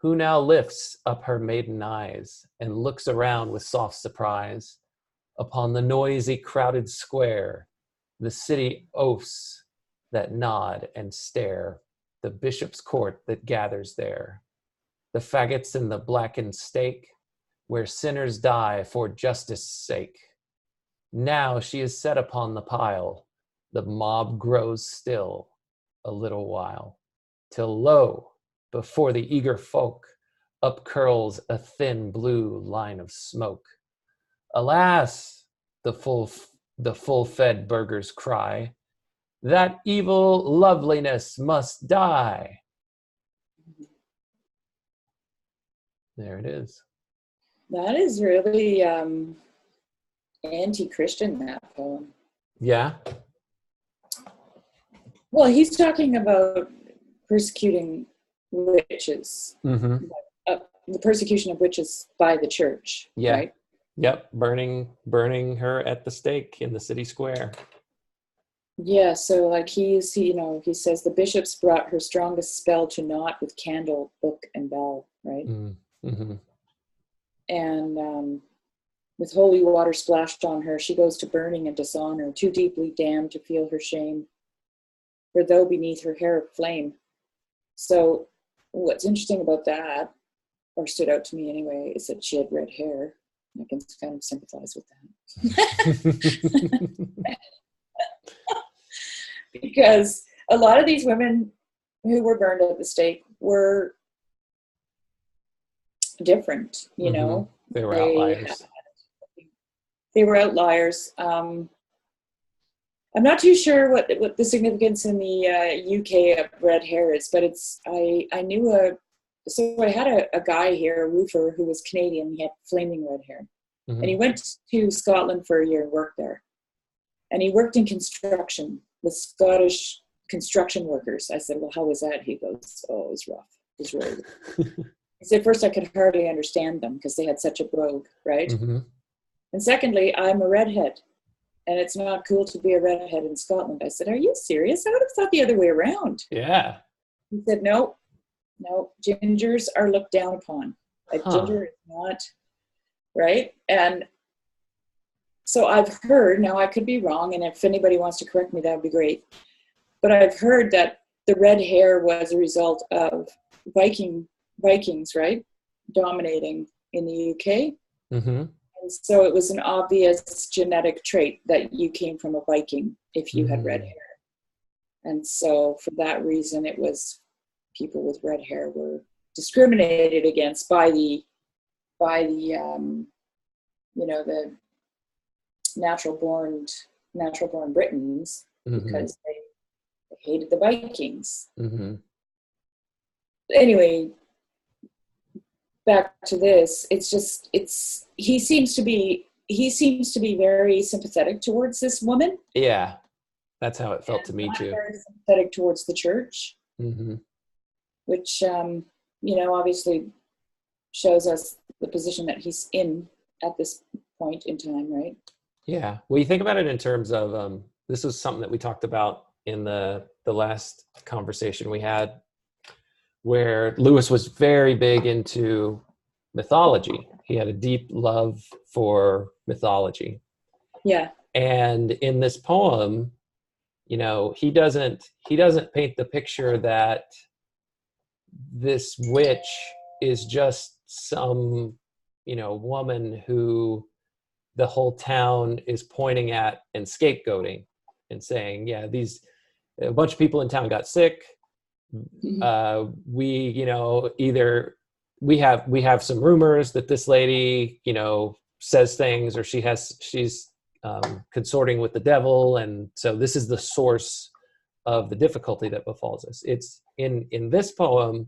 Who now lifts up her maiden eyes and looks around with soft surprise upon the noisy crowded square, the city oafs that nod and stare, the bishop's court that gathers there, the faggots in the blackened stake, where sinners die for justice' sake. Now she is set upon the pile, the mob grows still a little while, till lo, before the eager folk, up curls a thin blue line of smoke. Alas, the full-fed burghers cry, that evil loveliness must die. There it is. That is really anti-Christian, that poem. Yeah. Well, he's talking about persecuting witches, Mm-hmm. the persecution of witches by the church, Yeah. right? Yep. Burning her at the stake in the city square. Yeah, so like he says the bishops brought her strongest spell to naught with candle, book, and bell, right? Mm-hmm. And with holy water splashed on her, she goes to burning and dishonor, too deeply damned to feel her shame. For though beneath her hair of flame. So what's interesting about that, or stood out to me anyway, is that she had red hair. I can kind of sympathize with that. Because a lot of these women who were burned at the stake were different, you know. They were outliers. They were outliers. I'm not too sure what the significance in the UK of red hair is, but I had a guy here, a roofer, who was Canadian. He had flaming red hair. Mm-hmm. And he went to Scotland for a year and worked there. And he worked in construction with Scottish construction workers. I said, well, how was that? He goes, oh, it was rough. It was really rough. He said, first, I could hardly understand them because they had such a brogue, right? Mm-hmm. And secondly, I'm a redhead. And it's not cool to be a redhead in Scotland. I said, are you serious? I would have thought the other way around. Yeah. He said, no, gingers are looked down upon. A ginger is not, right? And so I've heard, now I could be wrong, and if anybody wants to correct me, that would be great. But I've heard that the red hair was a result of Vikings, right? Dominating in the UK. Mm-hmm. So it was an obvious genetic trait that you came from a Viking if you had red hair. And so for that reason, it was people with red hair were discriminated against by the natural born Britons because they hated the Vikings. Mm-hmm. Anyway, back to this, he seems to be very sympathetic towards this woman. Yeah, that's how it felt to me too. Very sympathetic towards the church, which obviously shows us the position that he's in at this point in time, right? Yeah. Well, you think about it in terms of this was something that we talked about in the last conversation we had, where Lewis was very big into mythology. He had a deep love for mythology. Yeah. And in this poem, he doesn't paint the picture that this witch is just some, woman who the whole town is pointing at and scapegoating and saying, yeah, a bunch of people in town got sick. We have some rumors that this lady, says things, or she's consorting with the devil. And so this is the source of the difficulty that befalls us. It's in this poem,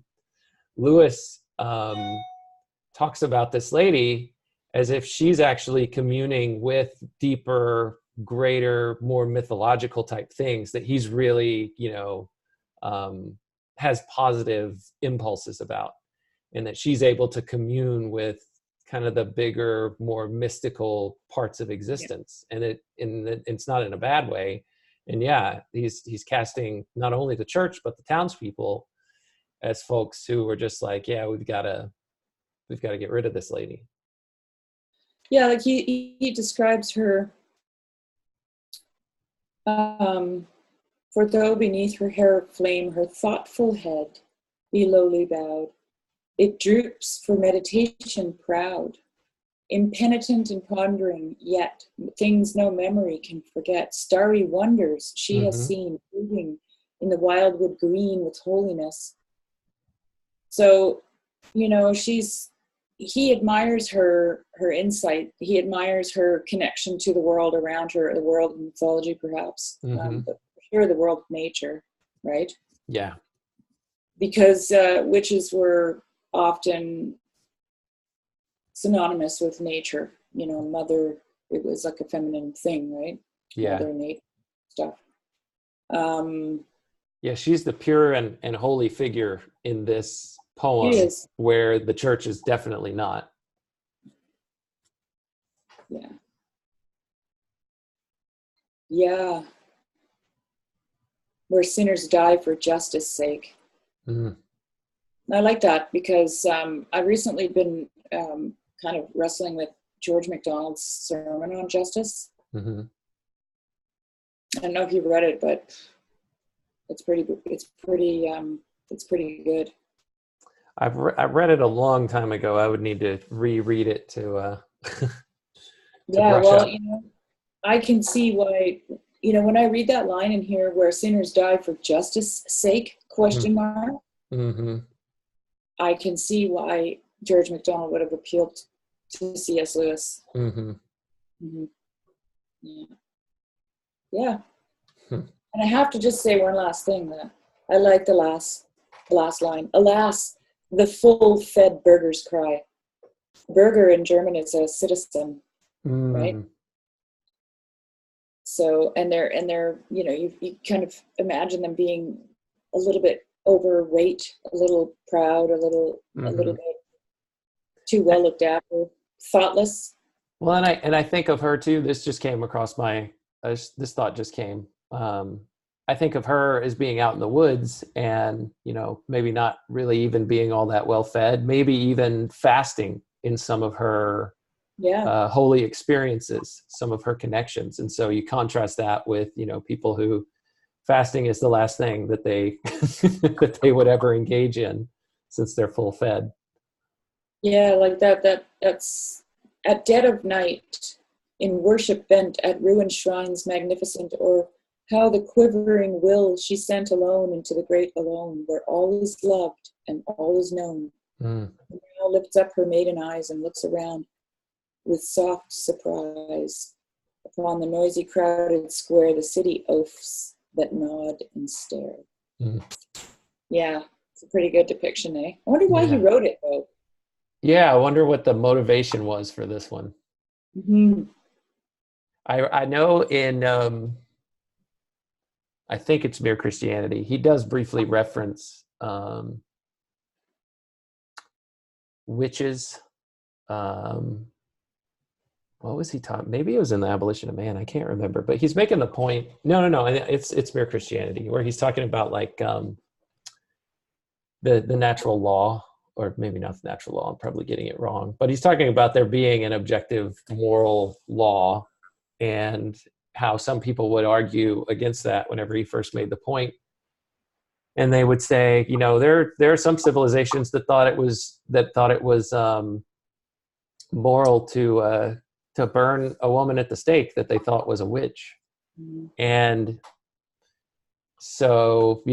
Lewis talks about this lady as if she's actually communing with deeper, greater, more mythological type things that he's really, has positive impulses about, and that she's able to commune with kind of the bigger, more mystical parts of existence. Yeah. And it's not in a bad way. And yeah, he's casting not only the church, but the townspeople as folks who were just like, yeah, we've got to get rid of this lady. Yeah, like he describes her, for though beneath her hair of flame, her thoughtful head be lowly bowed, it droops for meditation proud, impenitent and pondering, yet things no memory can forget, starry wonders she has seen, moving in the wildwood green with holiness. So, he admires her insight. He admires her connection to the world around her, the world of mythology, perhaps, but for sure the world of nature, right? Yeah. Because witches were often synonymous with nature. Mother, it was like a feminine thing, right? Yeah. Mother nature stuff. Yeah, she's the pure and holy figure in this She poem, is. where the church is definitely not. Yeah. Yeah. Where sinners die for justice sake. Mm, I like that because I've recently been kind of wrestling with George MacDonald's sermon on justice. mm-hmm. I don't know if you've read it, but it's pretty good. I read it a long time ago. I would need to reread it to to Yeah, brush well, up. I can see why, when I read that line in here where sinners die for justice sake, question mark, Mm-hmm. I can see why George MacDonald would have appealed to C.S. Lewis. Mm-hmm. Mm-hmm. Yeah. Yeah. Hmm. And I have to just say one last thing that I like the last line. Alas, the full-fed burger's cry. Burger in German is a citizen, right? Mm. So, and they're, you kind of imagine them being a little bit overweight, a little proud, a little Mm-hmm. bit too well looked after, thoughtless. Well, and I think of her too. This just came across my this thought just came. I think of her as being out in the woods, and maybe not really even being all that well fed, maybe even fasting in some of her Yeah. holy experiences, some of her connections. And so you contrast that with people who fasting is the last thing that they that they would ever engage in, since they're full fed. Yeah, like that's at dead of night, in worship bent at ruined shrines magnificent, or how the quivering will she sent alone into the great alone, where all is loved and all is known. Mm. And now lifts up her maiden eyes and looks around with soft surprise upon the noisy crowded square, the city oafs that nod and stare. Mm. Yeah, it's a pretty good depiction, eh? I wonder why he Yeah. wrote it though. Yeah, I wonder what the motivation was for this one. Mm-hmm. I know in I think it's Mere Christianity, he does briefly reference witches. Um, what was he talking? Maybe it was in the Abolition of Man. I can't remember, but he's making the point. No. It's Mere Christianity, where he's talking about like the natural law, or maybe not the natural law. I'm probably getting it wrong, but he's talking about there being an objective moral law, and how some people would argue against that whenever he first made the point. And they would say, there are some civilizations that thought it was moral to burn a woman at the stake that they thought was a witch. And so,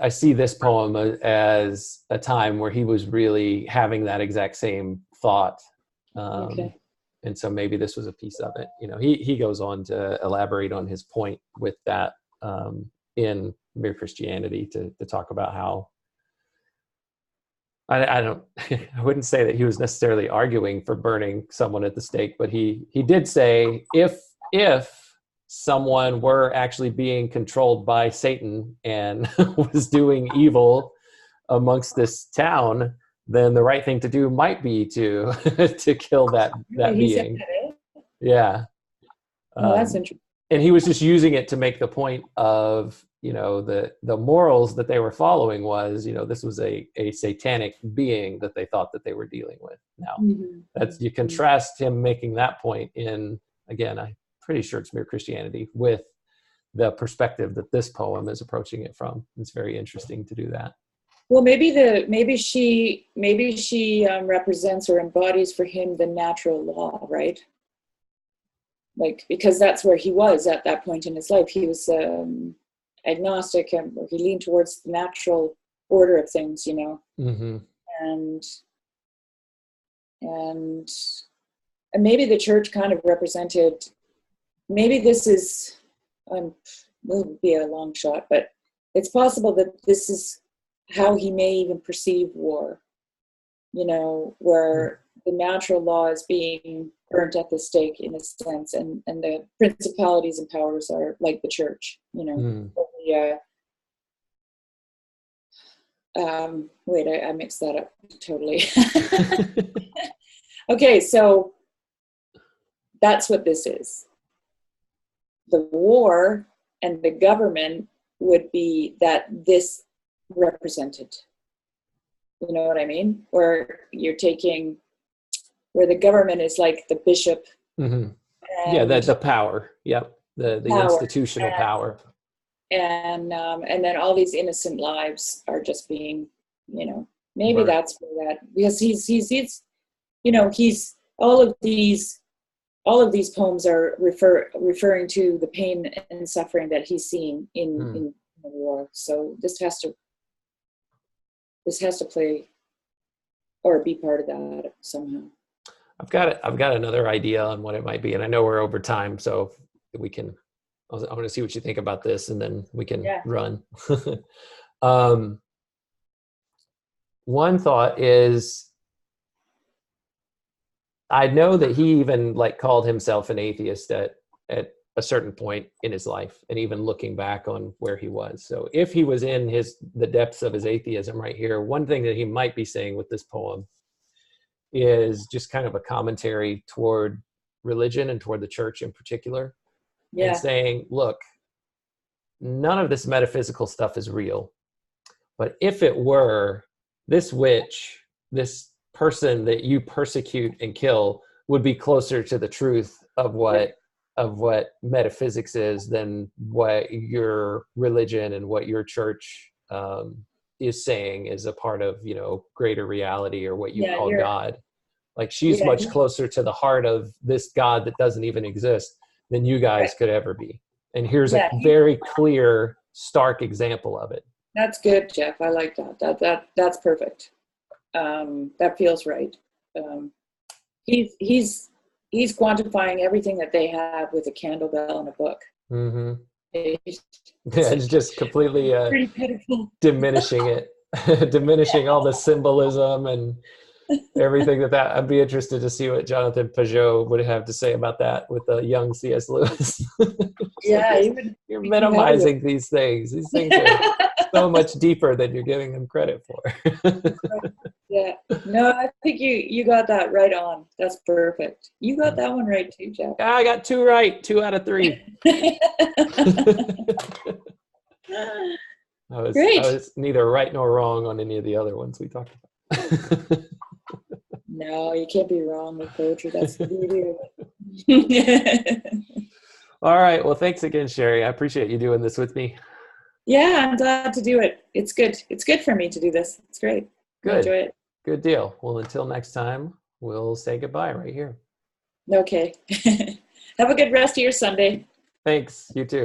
I see this poem as a time where he was really having that exact same thought. Okay. And so maybe this was a piece of it. He goes on to elaborate on his point with that in Mere Christianity, to talk about how I don't I wouldn't say that he was necessarily arguing for burning someone at the stake, but he did say if someone were actually being controlled by Satan and was doing evil amongst this town, then the right thing to do might be to to kill that He said being. that, eh? Yeah. Oh, that's Um, interesting. and he was just using it to make the point of the morals that they were following was this was a satanic being that they thought that they were dealing with. Now that's, you contrast him making that point in, again, I'm pretty sure it's Mere Christianity, with the perspective that this poem is approaching it from. It's very interesting to do that. Well, maybe she represents or embodies for him the natural law, right? Like, because that's where he was at that point in his life. He was agnostic, and he leaned towards the natural order of things, Mm-hmm. and and maybe the church kind of represented. Maybe this is will be a long shot, but it's possible that this is how he may even perceive war. Where the natural law is being burnt at the stake in a sense, and the principalities and powers are like the church, Mm. Wait, I mixed that up totally. Okay, so that's what this is. The war and the government would be that this represented. You know what I mean? Where you're taking, where the government is like the bishop. Mm-hmm. Yeah, the power. Yep, the power. institutional power. And then all these innocent lives are just being, maybe right. That's where that, because he's all of these poems are referring to the pain and suffering that he's seeing in the war. So this has to play or be part of that somehow. I've got another idea on what it might be, and I know we're over time, so we can. I want to see what you think about this, and then we can run. One thought is, I know that he even called himself an atheist at a certain point in his life, and even looking back on where he was. So if he was in the depths of his atheism right here, one thing that he might be saying with this poem is just kind of a commentary toward religion and toward the church in particular. Yeah. And saying, look, none of this metaphysical stuff is real. But if it were, this witch, this person that you persecute and kill would be closer to the truth of what metaphysics is than what your religion and what your church is saying is a part of, greater reality, or what you call God. Like, she's much closer to the heart of this God that doesn't even exist than you guys could ever be. And here's a very clear, stark example of it. That's good, Jeff. I like that. That's perfect. That feels right. He's quantifying everything that they have with a candle bell and a book. Mm-hmm. It's just completely pretty pitiful. Diminishing it, diminishing all the symbolism and everything that I'd be interested to see what Jonathan Pajot would have to say about that with the young C.S. Lewis. You're minimizing these things. These things are so much deeper than you're giving them credit for. Yeah. No, I think you got that right on. That's perfect. You got that one right too, Jeff. I got 2 right, 2 out of 3. Great. I was neither right nor wrong on any of the other ones we talked about. No, you can't be wrong with poetry. That's the beauty of it. All right. Well, thanks again, Shari. I appreciate you doing this with me. Yeah, I'm glad to do it. It's good. It's good for me to do this. It's great. Good. I enjoy it. Good deal. Well, until next time, we'll say goodbye right here. Okay. Have a good rest of your Sunday. Thanks. You too.